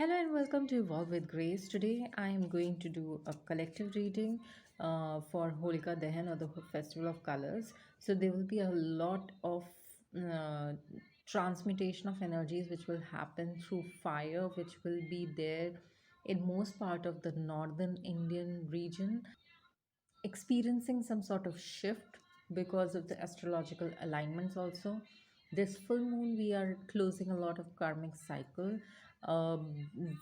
Hello and welcome to Evolve with Grace. Today I am going to do a collective reading for Holika Dahan or the Festival of Colors. So there will be a lot of uh, transmutation of energies which will happen through fire, which will be there in most part of the northern Indian region, experiencing some sort of shift because of the astrological alignments also. This full moon we are closing a lot of karmic cycle,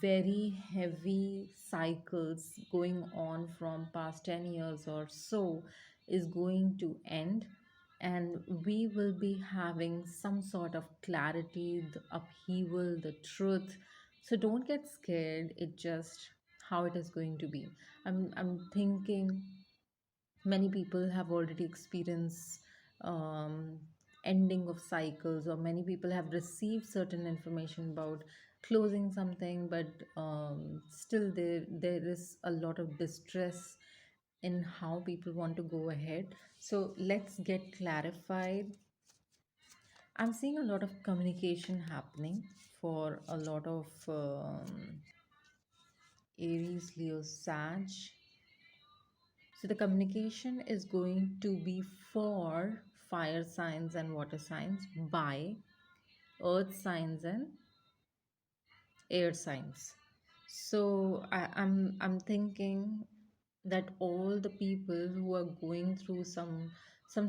very heavy cycles going on from past 10 years or so is going to end, and we will be having some sort of clarity, the upheaval, the truth. So don't get scared, it just how it is going to be. I'm thinking many people have already experienced ending of cycles, or many people have received certain information about closing something, but still there is a lot of distress in how people want to go ahead. So let's get clarified. I'm seeing a lot of communication happening for a lot of Aries, Leo, Sag. So the communication is going to be for fire signs and water signs by earth signs and air signs. So I'm thinking that all the people who are going through some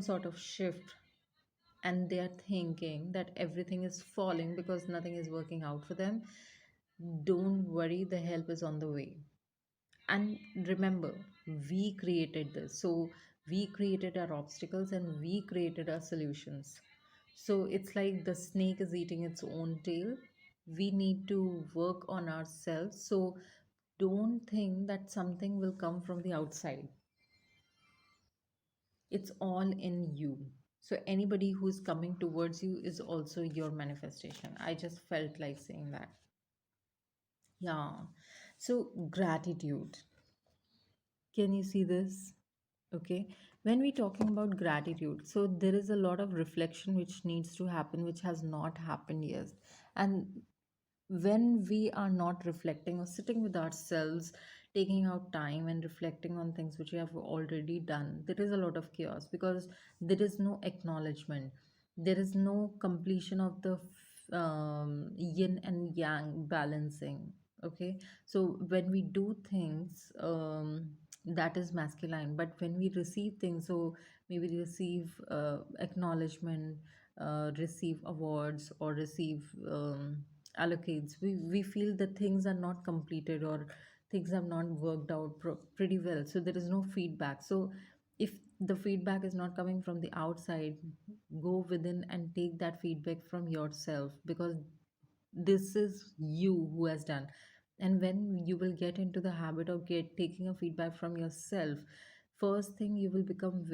sort of shift, and they are thinking that everything is falling because nothing is working out for them, don't worry, the help is on the way. And remember, we created this, so we created our obstacles and we created our solutions. So it's like the snake is eating its own tail. We need to work on ourselves. So don't think that something will come from the outside. It's all in you. So anybody who's coming towards you is also your manifestation. I just felt like saying that. Yeah. So gratitude. Can you see this? Okay. When we're talking about gratitude, so there is a lot of reflection which needs to happen, which has not happened yet. And when we are not reflecting or sitting with ourselves, taking out time and reflecting on things which we have already done, there is a lot of chaos because there is no acknowledgement, there is no completion of the yin and yang balancing. Okay, so when we do things, that is masculine, but when we receive things, so maybe receive acknowledgement, receive awards, or receive allocates, we feel that things are not completed or things have not worked out pretty well, so there is no feedback. So if the feedback is not coming from the outside, go within and take that feedback from yourself, because this is you who has done. And when you will get into the habit of get taking a feedback from yourself, first thing you will become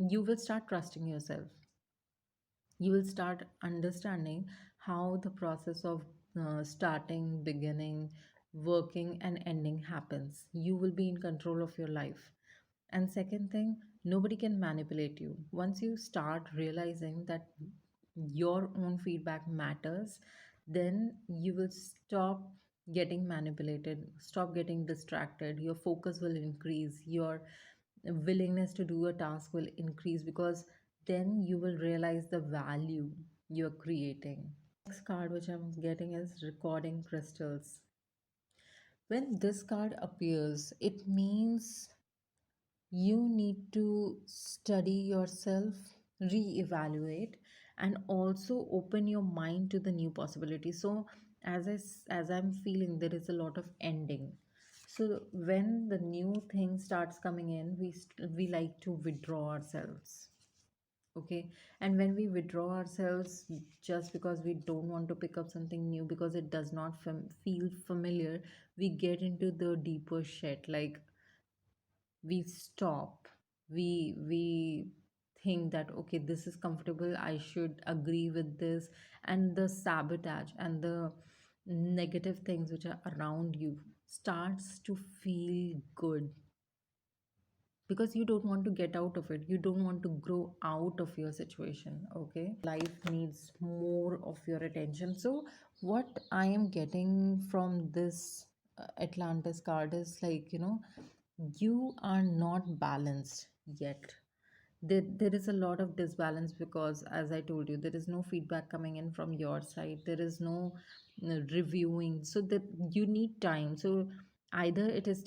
you will start trusting yourself. You will start understanding how the process of starting, beginning, working, and ending happens. You will be in control of your life. And second thing, nobody can manipulate you. Once you start realizing that your own feedback matters, then you will stop getting manipulated, stop getting distracted. Your focus will increase, your willingness to do a task will increase, because then you will realize the value you're creating. Next card which I'm getting is recording crystals. When this card appears, it means you need to study yourself, reevaluate, and also open your mind to the new possibilities. So as I'm feeling, there is a lot of ending. So when the new thing starts coming in, we like to withdraw ourselves. Okay, and when we withdraw ourselves just because we don't want to pick up something new because it does not feel familiar, we get into the deeper shit. Like, we stop, we think that okay, this is comfortable, I should agree with this, and the sabotage and the negative things which are around you starts to feel good, because you don't want to get out of it, you don't want to grow out of your situation. Okay, life needs more of your attention. So what I am getting from this Atlantis card is like, you are not balanced yet. There is a lot of disbalance because, as I told you, there is no feedback coming in from your side, there is no reviewing, so that you need time. So either it is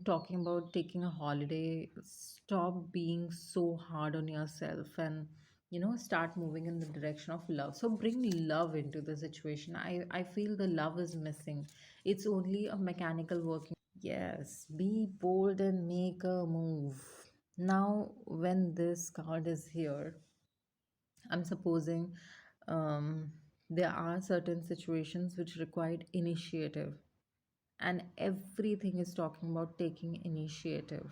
talking about taking a holiday, stop being so hard on yourself, and start moving in the direction of love. So bring love into the situation. I feel the love is missing, it's only a mechanical working. Yes, be bold and make a move. Now, when this card is here, I'm supposing there are certain situations which required initiative, and everything is talking about taking initiative.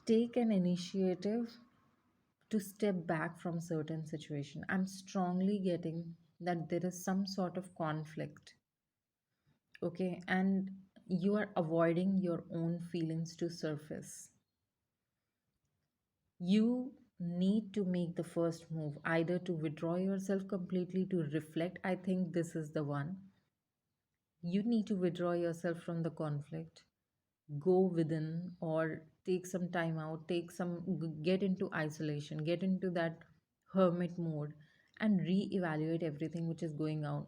Take an initiative to step back from certain situation. I'm strongly getting that there is some sort of conflict, okay, and you are avoiding your own feelings to surface. You need to make the first move, either to withdraw yourself completely, to reflect. I think this is the one. You need to withdraw yourself from the conflict, go within, or take some time out, get into isolation, get into that hermit mode, and re-evaluate everything which is going on.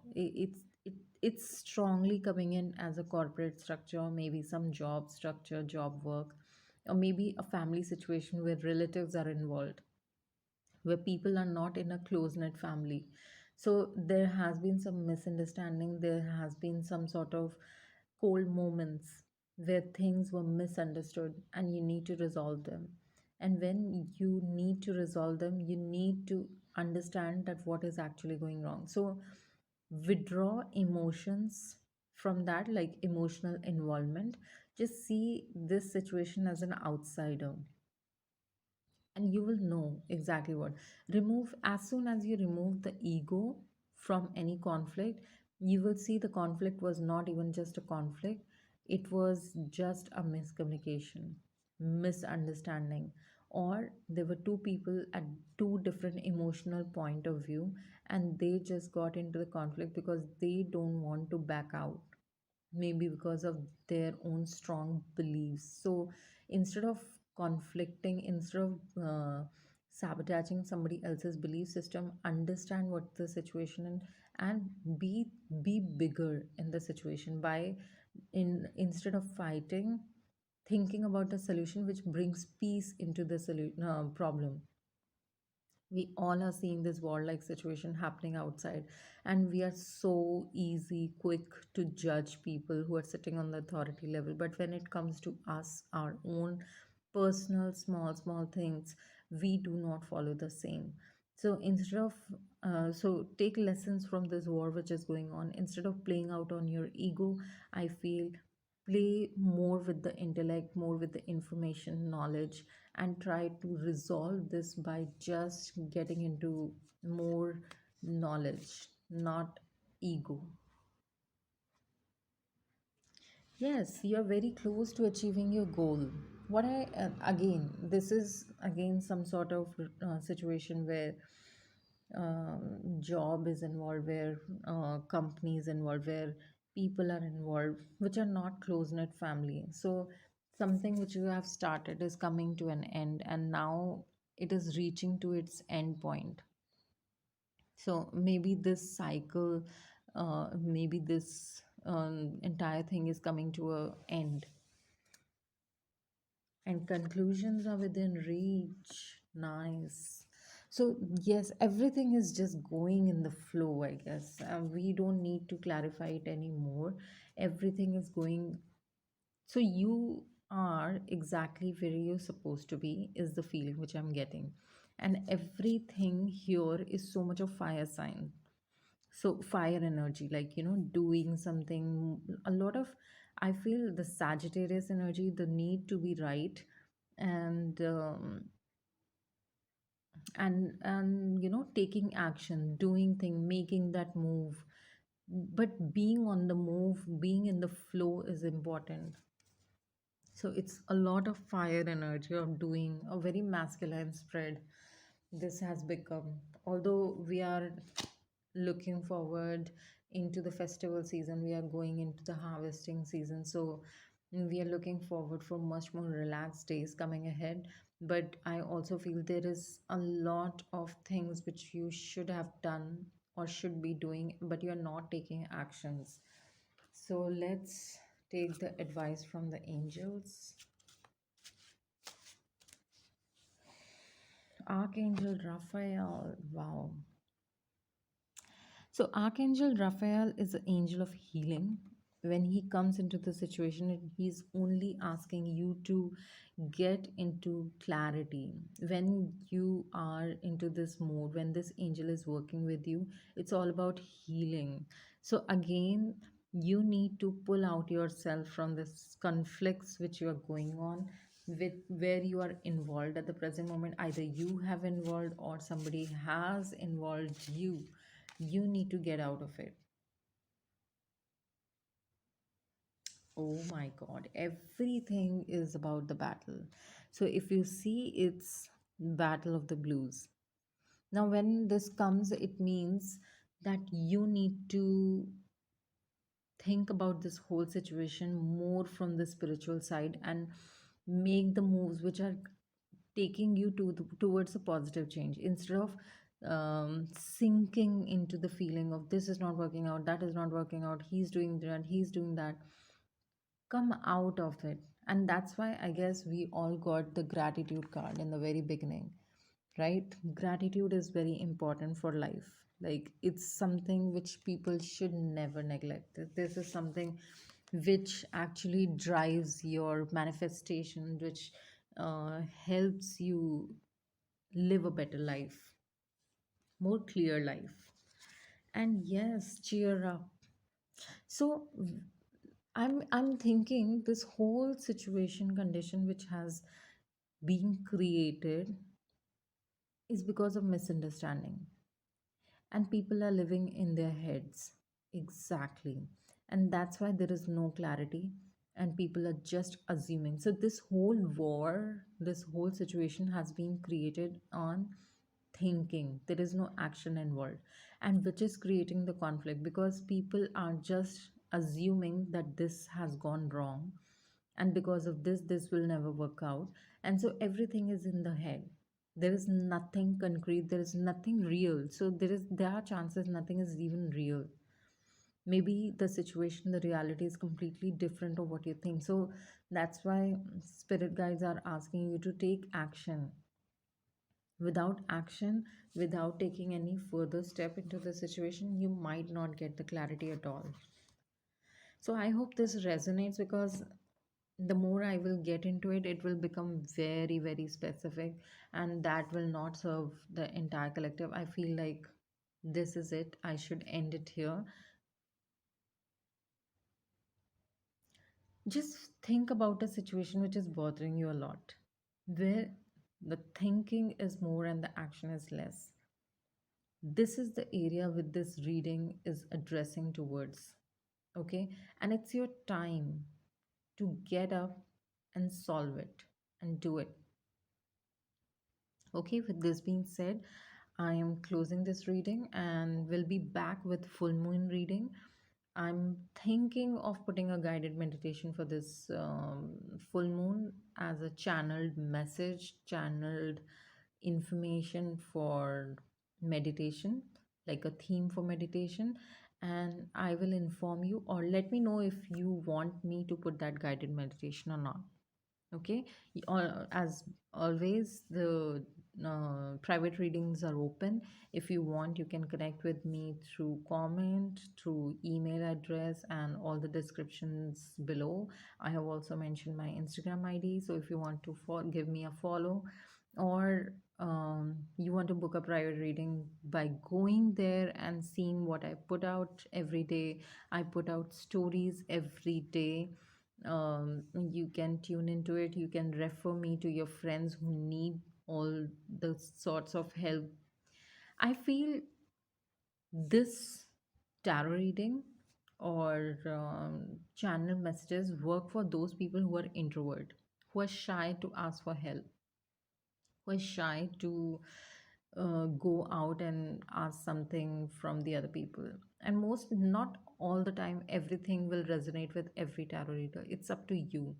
It's strongly coming in as a corporate structure, maybe some job structure, job work, or maybe a family situation where relatives are involved, where people are not in a close knit family. So there has been some misunderstanding, there has been some sort of cold moments where things were misunderstood, and you need to resolve them. And when you need to resolve them, you need to understand that what is actually going wrong. So withdraw emotions from that, like emotional involvement. Just see this situation as an outsider, and you will know exactly what. Remove, as soon as you remove the ego from any conflict, you will see the conflict was not even just a conflict, it was just a miscommunication, misunderstanding, or there were two people at two different emotional point of view, and they just got into the conflict because they don't want to back out, maybe because of their own strong beliefs. So instead of conflicting, instead of sabotaging somebody else's belief system, understand what the situation and be bigger in the situation by, instead of fighting, thinking about the solution which brings peace into the problem. We all are seeing this war-like situation happening outside, and we are so easy quick to judge people who are sitting on the authority level, but when it comes to us, our own personal small things, we do not follow the same. So instead of so take lessons from this war which is going on. Instead of playing out on your ego, I feel play more with the intellect, more with the information, knowledge, and try to resolve this by just getting into more knowledge, not ego. Yes, you're very close to achieving your goal. What I, again, this is again some sort of situation where job is involved, where company is involved, where people are involved, which are not close knit family. So something which you have started is coming to an end, and now it is reaching to its end point. So maybe this cycle, maybe this entire thing is coming to a end, and conclusions are within reach. Nice. So yes, everything is just going in the flow, I guess. We don't need to clarify it anymore. Everything is going. So you are exactly where you're supposed to be, is the feeling which I'm getting. And everything here is so much of fire sign. So fire energy, like, doing something. A lot of, I feel the Sagittarius energy, the need to be right, and taking action, doing thing, making that move. But being on the move, being in the flow is important. So it's a lot of fire energy of doing a very masculine spread. This has become, although we are looking forward into the festival season, we are going into the harvesting season. So we are looking forward for much more relaxed days coming ahead. But I also feel there is a lot of things which you should have done or should be doing, but you're not taking actions. So let's take the advice from the angels. Archangel Raphael. Wow. So, Archangel Raphael is the angel of healing. When he comes into the situation, he's only asking you to get into clarity. When you are into this mode, when this angel is working with you, it's all about healing. So, again, you need to pull out yourself from this conflicts which you are going on with where you are involved at the present moment. Either you have involved or somebody has involved you. You need to get out of it. Oh my God, everything is about the battle. So if you see, it's battle of the blues. Now when this comes, it means that you need to think about this whole situation more from the spiritual side and make the moves which are taking you towards a positive change instead of sinking into the feeling of this is not working out, that is not working out, he's doing that, he's doing that. Come out of it. And that's why I guess we all got the gratitude card in the very beginning, right? Gratitude is very important for life. Like, it's something which people should never neglect. This is something which actually drives your manifestation, which helps you live a better life, more clear life. And yes, cheer up. So I'm thinking this whole situation condition which has been created is because of misunderstanding, and people are living in their heads. Exactly. And that's why there is no clarity, and people are just assuming. So this whole war, this whole situation has been created on thinking. There is no action involved, and which is creating the conflict because people are just assuming that this has gone wrong, and because of this will never work out. And so everything is in the head. There is nothing concrete, there is nothing real. So there are chances nothing is even real. Maybe the situation, the reality is completely different of what you think. So that's why spirit guides are asking you to take action. Without action, without taking any further step into the situation, you might not get the clarity at all. So I hope this resonates because the more I will get into it, it will become very, very specific, and that will not serve the entire collective. I feel like this is it. I should end it here. Just think about a situation which is bothering you a lot, where the thinking is more and the action is less. This is the area with this reading is addressing towards. Okay, and it's your time to get up and solve it and do it. Okay, with this being said, I am closing this reading and will be back with full moon reading. I'm thinking of putting a guided meditation for this full moon as a channeled message, channeled information for meditation, like a theme for meditation. And I will inform you, or let me know if you want me to put that guided meditation or not. Okay. As always, the private readings are open. If you want, you can connect with me through comment, through email address, and all the descriptions below. I have also mentioned my Instagram ID, so if you want to give me a follow, or you want to book a private reading by going there and seeing what I put out every day. I put out stories every day. You can tune into it. You can refer me to your friends who need all the sorts of help. I feel this tarot reading or channel messages work for those people who are introvert, who are shy to ask for help, who are shy to go out and ask something from the other people. And most, not all the time, everything will resonate with every tarot reader. It's up to you,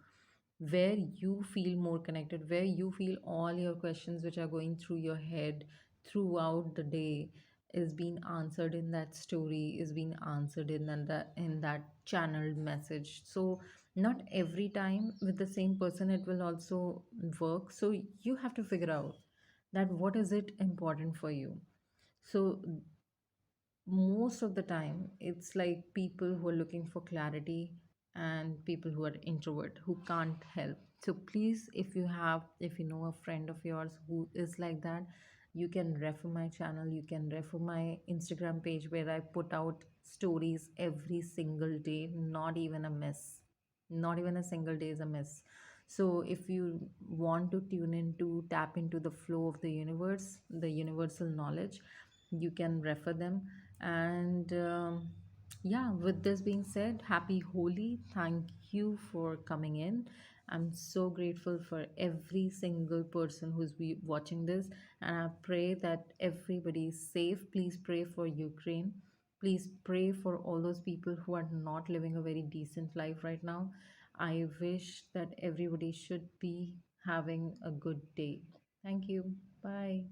where you feel more connected, where you feel all your questions which are going through your head throughout the day is being answered in that story, is being answered in that channeled message. So not every time with the same person it will also work. So you have to figure out that what is it important for you. So most of the time it's like people who are looking for clarity and people who are introvert who can't help. So please, if you know a friend of yours who is like that, you can refer my channel, you can refer my Instagram page where I put out stories every single day, not even a miss, not even a single day is a miss. So if you want to tune into, tap into the flow of the universe, the universal knowledge, you can refer them. And yeah, with this being said, happy Holi. Thank you for coming in. I'm so grateful for every single person who's watching this. And I pray that everybody is safe. Please pray for Ukraine. Please pray for all those people who are not living a very decent life right now. I wish that everybody should be having a good day. Thank you. Bye.